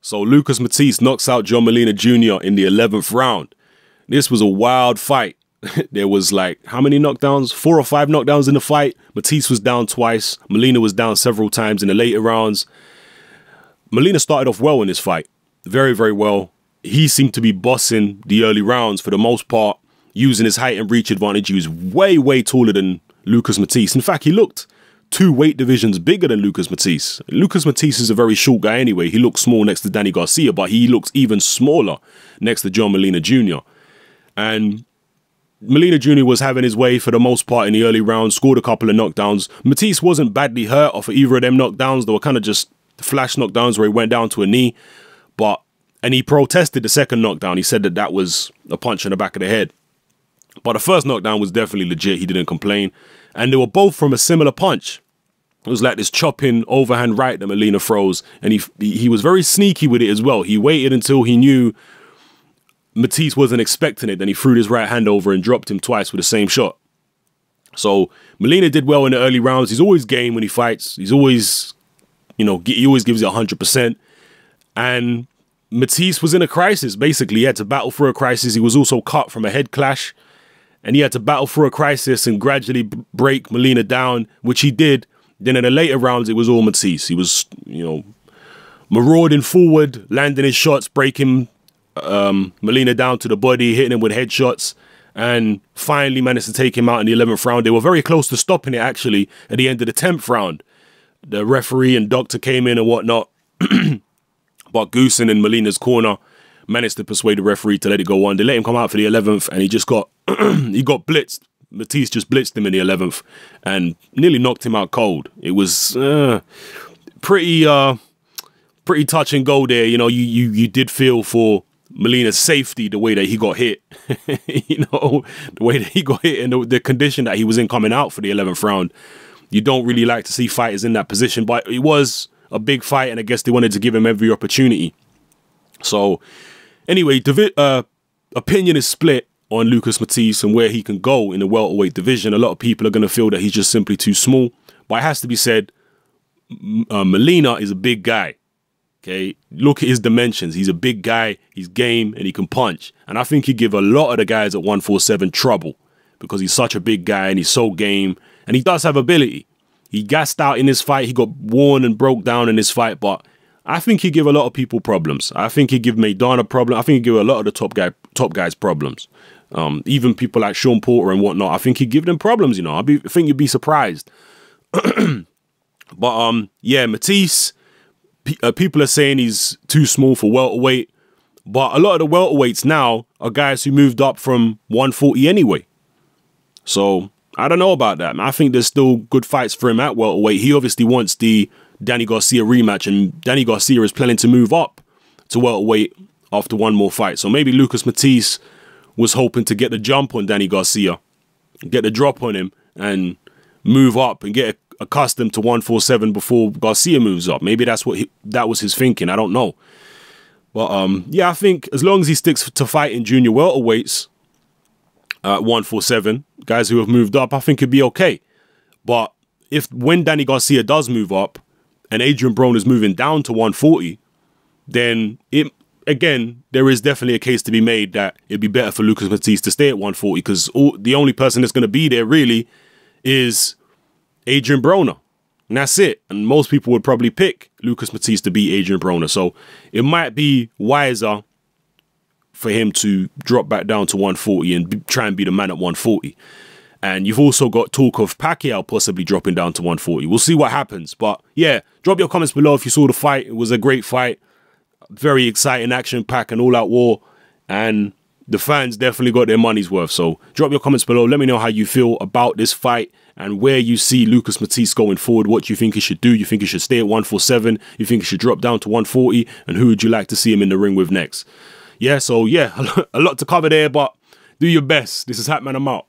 So Lucas Matthysse knocks out John Molina Jr. in the 11th round. This was a wild fight. There was like, how many knockdowns? 4 or 5 knockdowns in the fight. Matthysse was down twice. Molina was down several times in the later rounds. Molina started off well in this fight. Very, very well. He seemed to be bossing the early rounds for the most part, using his height and reach advantage. He was way, way taller than Lucas Matthysse. In fact, he looked 2 weight divisions bigger than Lucas Matthysse. Lucas Matthysse is a very short guy anyway. He looks small next to Danny Garcia, but he looks even smaller next to John Molina Jr. And Molina Jr. was having his way for the most part in the early rounds, scored a couple of knockdowns. Matthysse wasn't badly hurt off of either of them knockdowns. They were kind of just flash knockdowns where he went down to a knee. And he protested the second knockdown. He said that that was a punch in the back of the head. But the first knockdown was definitely legit. He didn't complain. And they were both from a similar punch. It was like this chopping overhand right that Molina throws. And he was very sneaky with it as well. He waited until he knew Matthysse wasn't expecting it. Then he threw his right hand over and dropped him twice with the same shot. So Molina did well in the early rounds. He's always game when he fights. He's always, he always gives it 100%. And Matthysse was in a crisis, basically. He had to battle through a crisis. He was also cut from a head clash. And he had to battle through a crisis and gradually break Molina down, which he did. Then in the later rounds, it was all Matthysse. He was, marauding forward, landing his shots, breaking Molina down to the body, hitting him with headshots, and finally managed to take him out in the 11th round. They were very close to stopping it, actually, at the end of the 10th round. The referee and doctor came in and whatnot. But Goosen in Molina's corner managed to persuade the referee to let it go on. They let him come out for the 11th, and he just got he got blitzed. Matthysse just blitzed him in the 11th and nearly knocked him out cold. It was pretty touch and go there. You did feel for Molina's safety the way that he got hit. The way that he got hit and the condition that he was in coming out for the 11th round. You don't really like to see fighters in that position, but it was a big fight, and I guess they wanted to give him every opportunity. So, anyway, opinion is split on Lucas Matthysse and where he can go in the welterweight division. A lot of people are going to feel that he's just simply too small, but it has to be said, Molina is a big guy. Okay, look at his dimensions. He's a big guy, he's game, and he can punch. And I think he'd give a lot of the guys at 147 trouble because he's such a big guy and he's so game, and he does have ability. He gassed out in this fight. He got worn and broke down in this fight, but I think he'd give a lot of people problems. I think he'd give Maidana a problem. I think he'd give a lot of the top guys problems. Even people like Sean Porter and whatnot. I think he'd give them problems, I think you'd be surprised. But yeah, Matthysse, people are saying he's too small for welterweight, but a lot of the welterweights now are guys who moved up from 140 anyway. So I don't know about that, man. I think there's still good fights for him at welterweight. He obviously wants the Danny Garcia rematch, and Danny Garcia is planning to move up to welterweight after one more fight. So maybe Lucas Matthysse was hoping to get the jump on Danny Garcia, get the drop on him, and move up and get accustomed to 147 before Garcia moves up. Maybe that was his thinking. I don't know. But yeah, I think as long as he sticks to fighting junior welterweights at 147, guys who have moved up, I think it'd be okay. But when Danny Garcia does move up and Adrian Broner is moving down to 140, then again, there is definitely a case to be made that it'd be better for Lucas Matthysse to stay at 140 because the only person that's going to be there really is Adrian Broner. And that's it. And most people would probably pick Lucas Matthysse to beat Adrian Broner. So it might be wiser for him to drop back down to 140 and try and be the man at 140. And you've also got talk of Pacquiao possibly dropping down to 140. We'll see what happens. But yeah, drop your comments below if you saw the fight. It was a great fight. Very exciting, action-packed and all-out war. And the fans definitely got their money's worth. So drop your comments below. Let me know how you feel about this fight and where you see Lucas Matthysse going forward. What you think he should do. You think he should stay at 147? You think he should drop down to 140? And who would you like to see him in the ring with next? Yeah, so yeah, a lot to cover there, but do your best. This is Hatman, I'm out.